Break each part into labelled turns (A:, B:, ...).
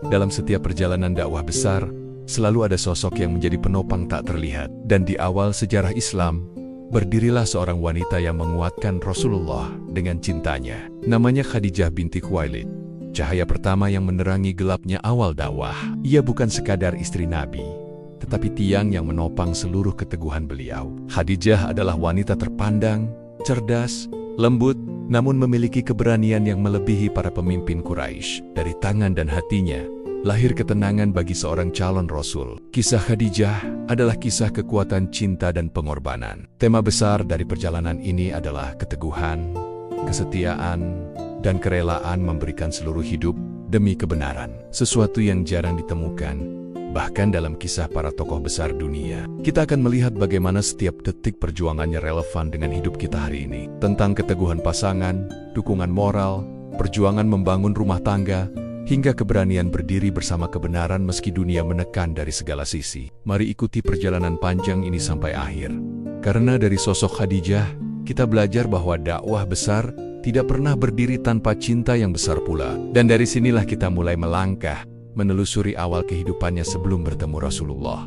A: Dalam setiap perjalanan dakwah besar, selalu ada sosok yang menjadi penopang tak terlihat. Dan di awal sejarah Islam, berdirilah seorang wanita yang menguatkan Rasulullah dengan cintanya. Namanya Khadijah binti Khuwailid. Cahaya pertama yang menerangi gelapnya awal dakwah. Ia bukan sekadar istri Nabi, tetapi tiang yang menopang seluruh keteguhan beliau. Khadijah adalah wanita terpandang, cerdas, lembut, namun memiliki keberanian yang melebihi para pemimpin Quraisy. Dari tangan dan hatinya, lahir ketenangan bagi seorang calon Rasul. Kisah Khadijah adalah kisah kekuatan cinta dan pengorbanan. Tema besar dari perjalanan ini adalah keteguhan, kesetiaan, dan kerelaan memberikan seluruh hidup demi kebenaran. Sesuatu yang jarang ditemukan bahkan dalam kisah para tokoh besar dunia. Kita akan melihat bagaimana setiap detik perjuangannya relevan dengan hidup kita hari ini. Tentang keteguhan pasangan, dukungan moral, perjuangan membangun rumah tangga, hingga keberanian berdiri bersama kebenaran meski dunia menekan dari segala sisi. Mari ikuti perjalanan panjang ini sampai akhir. Karena dari sosok Khadijah, kita belajar bahwa dakwah besar tidak pernah berdiri tanpa cinta yang besar pula. Dan dari sinilah kita mulai melangkah, menelusuri awal kehidupannya sebelum bertemu Rasulullah.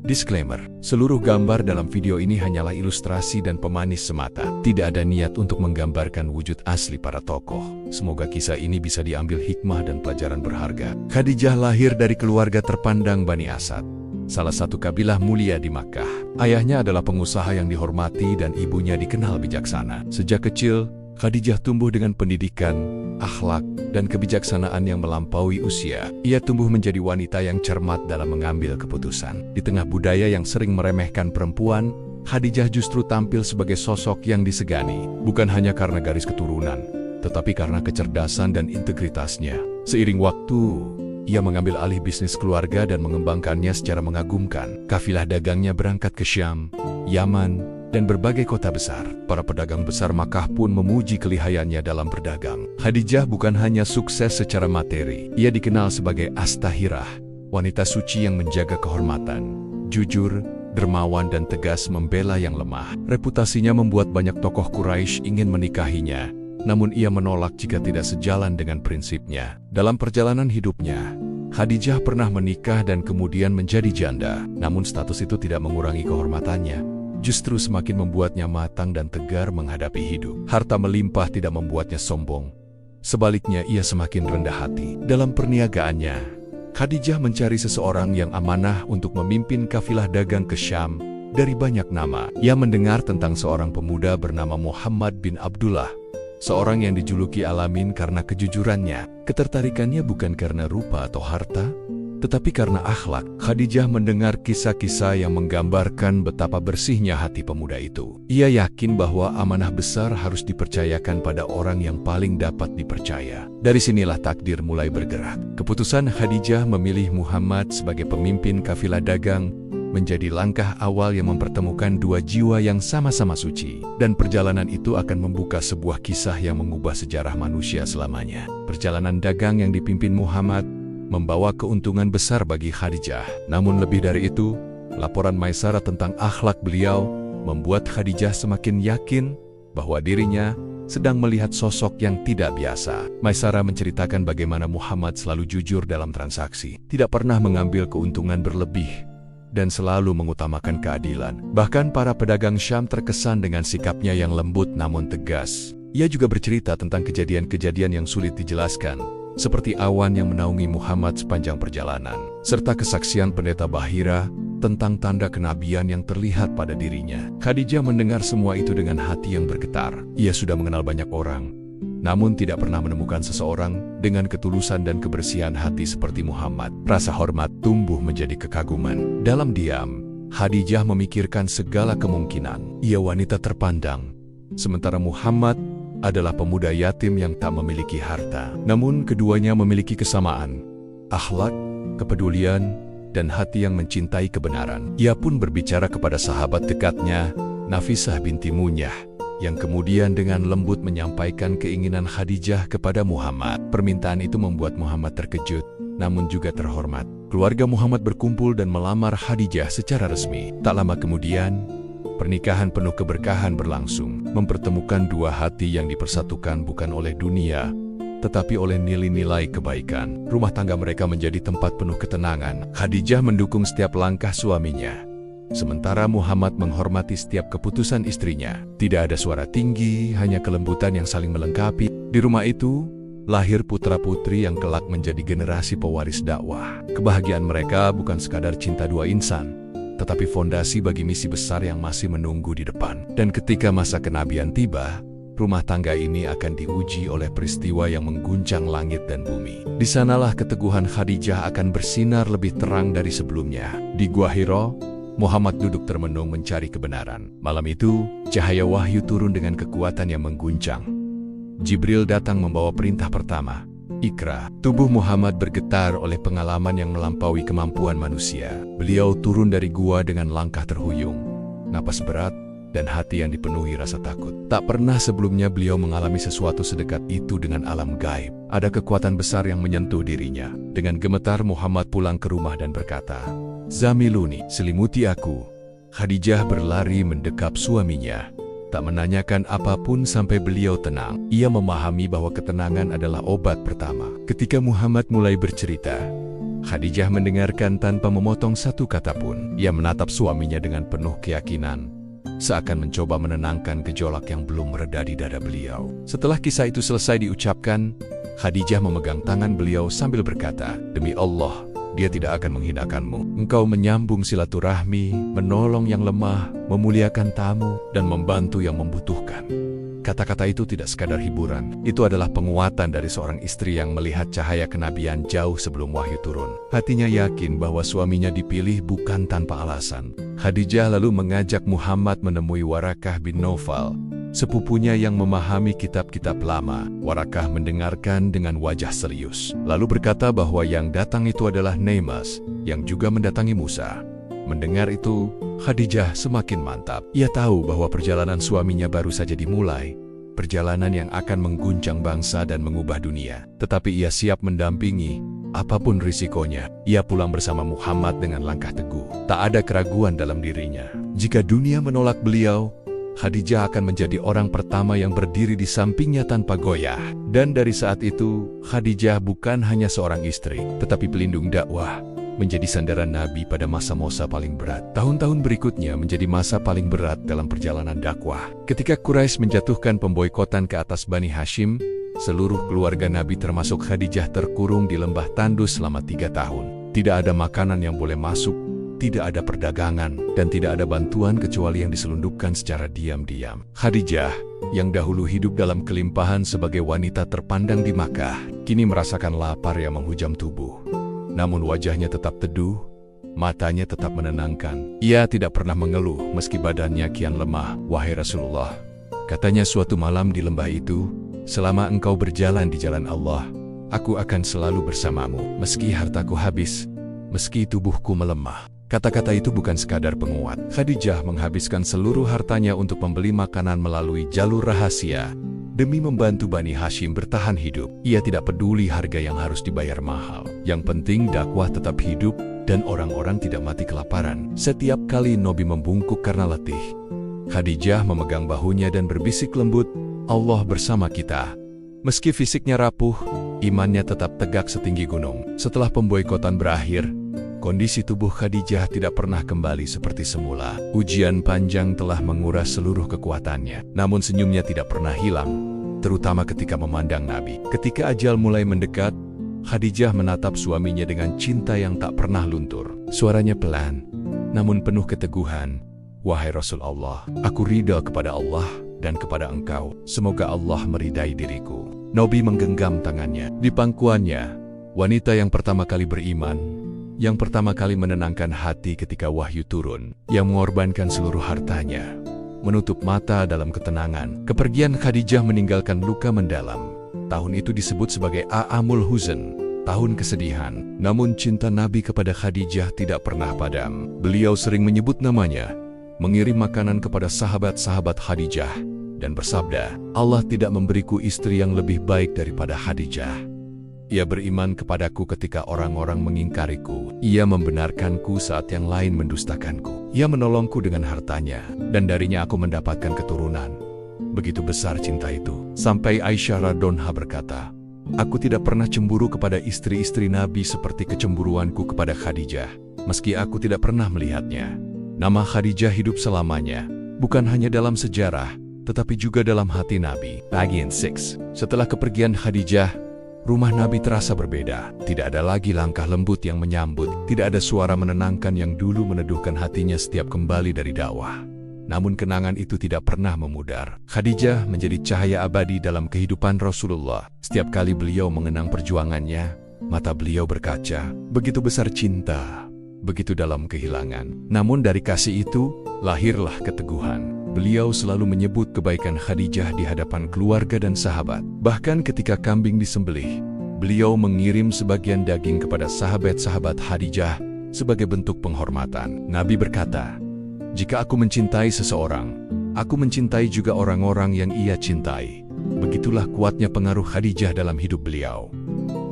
A: Disclaimer, seluruh gambar dalam video ini hanyalah ilustrasi dan pemanis semata. Tidak ada niat untuk menggambarkan wujud asli para tokoh. Semoga kisah ini bisa diambil hikmah dan pelajaran berharga. Khadijah lahir dari keluarga terpandang Bani Asad, salah satu kabilah mulia di Makkah. Ayahnya adalah pengusaha yang dihormati dan ibunya dikenal bijaksana. Sejak kecil, Khadijah tumbuh dengan pendidikan, akhlak, dan kebijaksanaan yang melampaui usia. Ia tumbuh menjadi wanita yang cermat dalam mengambil keputusan. Di tengah budaya yang sering meremehkan perempuan, Khadijah justru tampil sebagai sosok yang disegani. Bukan hanya karena garis keturunan, tetapi karena kecerdasan dan integritasnya. Seiring waktu, ia mengambil alih bisnis keluarga dan mengembangkannya secara mengagumkan. Kafilah dagangnya berangkat ke Syam, Yaman, dan berbagai kota besar. Para pedagang besar Makkah pun memuji kelihayannya dalam berdagang. Khadijah bukan hanya sukses secara materi. Ia dikenal sebagai Astahirah, wanita suci yang menjaga kehormatan, jujur, dermawan dan tegas membela yang lemah. Reputasinya membuat banyak tokoh Quraisy ingin menikahinya, namun ia menolak jika tidak sejalan dengan prinsipnya. Dalam perjalanan hidupnya, Khadijah pernah menikah dan kemudian menjadi janda. Namun status itu tidak mengurangi kehormatannya. Justru semakin membuatnya matang dan tegar menghadapi hidup. Harta melimpah tidak membuatnya sombong. Sebaliknya, ia semakin rendah hati. Dalam perniagaannya, Khadijah mencari seseorang yang amanah untuk memimpin kafilah dagang ke Syam. Dari banyak nama, ia mendengar tentang seorang pemuda bernama Muhammad bin Abdullah, seorang yang dijuluki Alamin karena kejujurannya. Ketertarikannya bukan karena rupa atau harta, tetapi karena akhlak. Khadijah mendengar kisah-kisah yang menggambarkan betapa bersihnya hati pemuda itu. Ia yakin bahwa amanah besar harus dipercayakan pada orang yang paling dapat dipercaya. Dari sinilah takdir mulai bergerak. Keputusan Khadijah memilih Muhammad sebagai pemimpin kafilah dagang menjadi langkah awal yang mempertemukan dua jiwa yang sama-sama suci. Dan perjalanan itu akan membuka sebuah kisah yang mengubah sejarah manusia selamanya. Perjalanan dagang yang dipimpin Muhammad membawa keuntungan besar bagi Khadijah. Namun lebih dari itu, laporan Maisarah tentang akhlak beliau membuat Khadijah semakin yakin bahwa dirinya sedang melihat sosok yang tidak biasa. Maisarah menceritakan bagaimana Muhammad selalu jujur dalam transaksi, tidak pernah mengambil keuntungan berlebih, dan selalu mengutamakan keadilan. Bahkan para pedagang Syam terkesan dengan sikapnya yang lembut namun tegas. Ia juga bercerita tentang kejadian-kejadian yang sulit dijelaskan, seperti awan yang menaungi Muhammad sepanjang perjalanan, serta kesaksian pendeta Bahira tentang tanda kenabian yang terlihat pada dirinya. Khadijah mendengar semua itu dengan hati yang bergetar. Ia sudah mengenal banyak orang, namun tidak pernah menemukan seseorang dengan ketulusan dan kebersihan hati seperti Muhammad. Rasa hormat tumbuh menjadi kekaguman. Dalam diam, Khadijah memikirkan segala kemungkinan. Ia wanita terpandang, sementara Muhammad adalah pemuda yatim yang tak memiliki harta. Namun keduanya memiliki kesamaan: akhlak, kepedulian, dan hati yang mencintai kebenaran. Ia pun berbicara kepada sahabat dekatnya, Nafisah binti Munyah, yang kemudian dengan lembut menyampaikan keinginan Khadijah kepada Muhammad. Permintaan itu membuat Muhammad terkejut, namun juga terhormat. Keluarga Muhammad berkumpul dan melamar Khadijah secara resmi. Tak lama kemudian, pernikahan penuh keberkahan berlangsung, mempertemukan dua hati yang dipersatukan bukan oleh dunia, tetapi oleh nilai-nilai kebaikan. Rumah tangga mereka menjadi tempat penuh ketenangan. Khadijah mendukung setiap langkah suaminya, sementara Muhammad menghormati setiap keputusan istrinya. Tidak ada suara tinggi, hanya kelembutan yang saling melengkapi. Di rumah itu, lahir putra-putri yang kelak menjadi generasi pewaris dakwah. Kebahagiaan mereka bukan sekadar cinta dua insan, tetapi fondasi bagi misi besar yang masih menunggu di depan. Dan ketika masa kenabian tiba, rumah tangga ini akan diuji oleh peristiwa yang mengguncang langit dan bumi. Di sanalah keteguhan Khadijah akan bersinar lebih terang dari sebelumnya. Di Gua Hiro, Muhammad duduk termenung mencari kebenaran. Malam itu, cahaya wahyu turun dengan kekuatan yang mengguncang. Jibril datang membawa perintah pertama, Iqra. Tubuh Muhammad bergetar oleh pengalaman yang melampaui kemampuan manusia. Beliau turun dari gua dengan langkah terhuyung, napas berat, dan hati yang dipenuhi rasa takut. Tak pernah sebelumnya beliau mengalami sesuatu sedekat itu dengan alam gaib. Ada kekuatan besar yang menyentuh dirinya. Dengan gemetar Muhammad pulang ke rumah dan berkata, "Zamiluni, selimuti aku." Khadijah berlari mendekap suaminya, tak menanyakan apapun sampai beliau tenang. Ia memahami bahwa ketenangan adalah obat pertama. Ketika Muhammad mulai bercerita, Khadijah mendengarkan tanpa memotong satu kata pun. Ia menatap suaminya dengan penuh keyakinan, seakan mencoba menenangkan gejolak yang belum mereda di dada beliau. Setelah kisah itu selesai diucapkan, Khadijah memegang tangan beliau sambil berkata, "Demi Allah, dia tidak akan menghinakanmu. Engkau menyambung silaturahmi, menolong yang lemah, memuliakan tamu, dan membantu yang membutuhkan." Kata-kata itu tidak sekadar hiburan. Itu adalah penguatan dari seorang istri yang melihat cahaya kenabian jauh sebelum wahyu turun. Hatinya yakin bahwa suaminya dipilih bukan tanpa alasan. Khadijah lalu mengajak Muhammad menemui Warakah bin Naufal, sepupunya yang memahami kitab-kitab lama. Warakah mendengarkan dengan wajah serius, lalu berkata bahwa yang datang itu adalah Nemas, yang juga mendatangi Musa. Mendengar itu, Khadijah semakin mantap. Ia tahu bahwa perjalanan suaminya baru saja dimulai, perjalanan yang akan mengguncang bangsa dan mengubah dunia. Tetapi ia siap mendampingi, apapun risikonya. Ia pulang bersama Muhammad dengan langkah teguh. Tak ada keraguan dalam dirinya. Jika dunia menolak beliau, Khadijah akan menjadi orang pertama yang berdiri di sampingnya tanpa goyah. Dan dari saat itu, Khadijah bukan hanya seorang istri, tetapi pelindung dakwah, menjadi sandaran Nabi pada masa-masa paling berat. Tahun-tahun berikutnya menjadi masa paling berat dalam perjalanan dakwah. Ketika Quraisy menjatuhkan pemboikotan ke atas Bani Hashim, seluruh keluarga Nabi termasuk Khadijah terkurung di lembah tandus selama 3 tahun. Tidak ada makanan yang boleh masuk, tidak ada perdagangan, dan tidak ada bantuan kecuali yang diselundupkan secara diam-diam. Khadijah, yang dahulu hidup dalam kelimpahan sebagai wanita terpandang di Makkah, kini merasakan lapar yang menghujam tubuh. Namun wajahnya tetap teduh, matanya tetap menenangkan. Ia tidak pernah mengeluh meski badannya kian lemah. "Wahai Rasulullah," katanya suatu malam di lembah itu, "selama engkau berjalan di jalan Allah, aku akan selalu bersamamu. Meski hartaku habis, meski tubuhku melemah." Kata-kata itu bukan sekadar penguat. Khadijah menghabiskan seluruh hartanya untuk membeli makanan melalui jalur rahasia, demi membantu Bani Hashim bertahan hidup. Ia tidak peduli harga yang harus dibayar mahal. Yang penting dakwah tetap hidup dan orang-orang tidak mati kelaparan. Setiap kali Nabi membungkuk karena letih, Khadijah memegang bahunya dan berbisik lembut, "Allah bersama kita." Meski fisiknya rapuh, imannya tetap tegak setinggi gunung. Setelah pemboikotan berakhir, kondisi tubuh Khadijah tidak pernah kembali seperti semula. Ujian panjang telah menguras seluruh kekuatannya. Namun senyumnya tidak pernah hilang, terutama ketika memandang Nabi. Ketika ajal mulai mendekat, Khadijah menatap suaminya dengan cinta yang tak pernah luntur. Suaranya pelan, namun penuh keteguhan. "Wahai Rasul Allah, aku ridha kepada Allah dan kepada engkau. Semoga Allah meridai diriku." Nabi menggenggam tangannya. Di pangkuannya, wanita yang pertama kali beriman, yang pertama kali menenangkan hati ketika wahyu turun, yang mengorbankan seluruh hartanya, menutup mata dalam ketenangan. Kepergian Khadijah meninggalkan luka mendalam. Tahun itu disebut sebagai A'amul Huzn, tahun kesedihan. Namun cinta Nabi kepada Khadijah tidak pernah padam. Beliau sering menyebut namanya, mengirim makanan kepada sahabat-sahabat Khadijah, dan bersabda, "Allah tidak memberiku istri yang lebih baik daripada Khadijah. Ia beriman kepadaku ketika orang-orang mengingkariku. Ia membenarkanku saat yang lain mendustakanku. Ia menolongku dengan hartanya, dan darinya aku mendapatkan keturunan." Begitu besar cinta itu, sampai Aisyah radhiyallahu anha berkata, Aku tidak pernah cemburu kepada istri-istri Nabi seperti kecemburuanku kepada Khadijah, meski aku tidak pernah melihatnya. Nama Khadijah hidup selamanya, bukan hanya dalam sejarah, tetapi juga dalam hati Nabi. Bagian 6. Setelah kepergian Khadijah, rumah Nabi terasa berbeda. Tidak ada lagi langkah lembut yang menyambut, tidak ada suara menenangkan yang dulu meneduhkan hatinya setiap kembali dari dakwah. Namun kenangan itu tidak pernah memudar. Khadijah menjadi cahaya abadi dalam kehidupan Rasulullah. Setiap kali beliau mengenang perjuangannya, mata beliau berkaca. Begitu besar cinta, begitu dalam kehilangan. Namun dari kasih itu, lahirlah keteguhan. Beliau selalu menyebut kebaikan Khadijah di hadapan keluarga dan sahabat. Bahkan ketika kambing disembelih, beliau mengirim sebagian daging kepada sahabat-sahabat Khadijah sebagai bentuk penghormatan. Nabi berkata, "Jika aku mencintai seseorang, aku mencintai juga orang-orang yang ia cintai." Begitulah kuatnya pengaruh Khadijah dalam hidup beliau.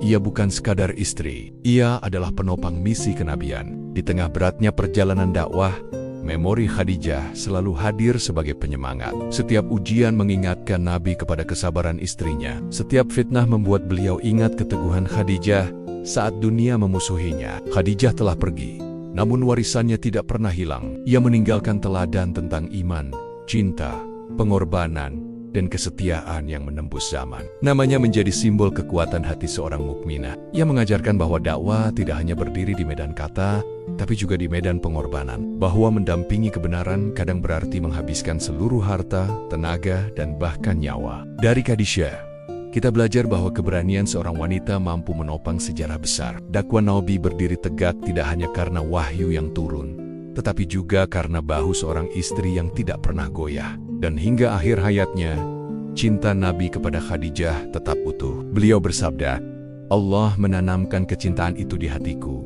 A: Ia bukan sekadar istri, ia adalah penopang misi kenabian. Di tengah beratnya perjalanan dakwah, memori Khadijah selalu hadir sebagai penyemangat. Setiap ujian mengingatkan Nabi kepada kesabaran istrinya. Setiap fitnah membuat beliau ingat keteguhan Khadijah saat dunia memusuhinya. Khadijah telah pergi, namun warisannya tidak pernah hilang. Ia meninggalkan teladan tentang iman, cinta, pengorbanan, dan kesetiaan yang menembus zaman. Namanya menjadi simbol kekuatan hati seorang mukminah. Ia mengajarkan bahwa dakwah tidak hanya berdiri di medan kata, tapi juga di medan pengorbanan. Bahwa mendampingi kebenaran kadang berarti menghabiskan seluruh harta, tenaga, dan bahkan nyawa. Dari Khadijah, kita belajar bahwa keberanian seorang wanita mampu menopang sejarah besar. Dakwah Nabi berdiri tegak tidak hanya karena wahyu yang turun, tetapi juga karena bahu seorang istri yang tidak pernah goyah. Dan hingga akhir hayatnya, cinta Nabi kepada Khadijah tetap utuh. Beliau bersabda, "Allah menanamkan kecintaan itu di hatiku.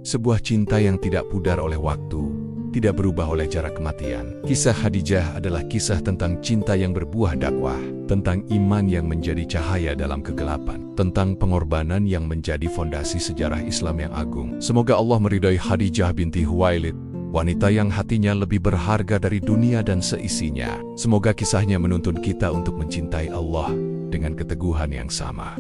A: Sebuah cinta yang tidak pudar oleh waktu, tidak berubah oleh jarak kematian." Kisah Khadijah adalah kisah tentang cinta yang berbuah dakwah, tentang iman yang menjadi cahaya dalam kegelapan, tentang pengorbanan yang menjadi fondasi sejarah Islam yang agung. Semoga Allah meridhai Khadijah binti Khuwailid, wanita yang hatinya lebih berharga dari dunia dan seisinya. Semoga kisahnya menuntun kita untuk mencintai Allah dengan keteguhan yang sama.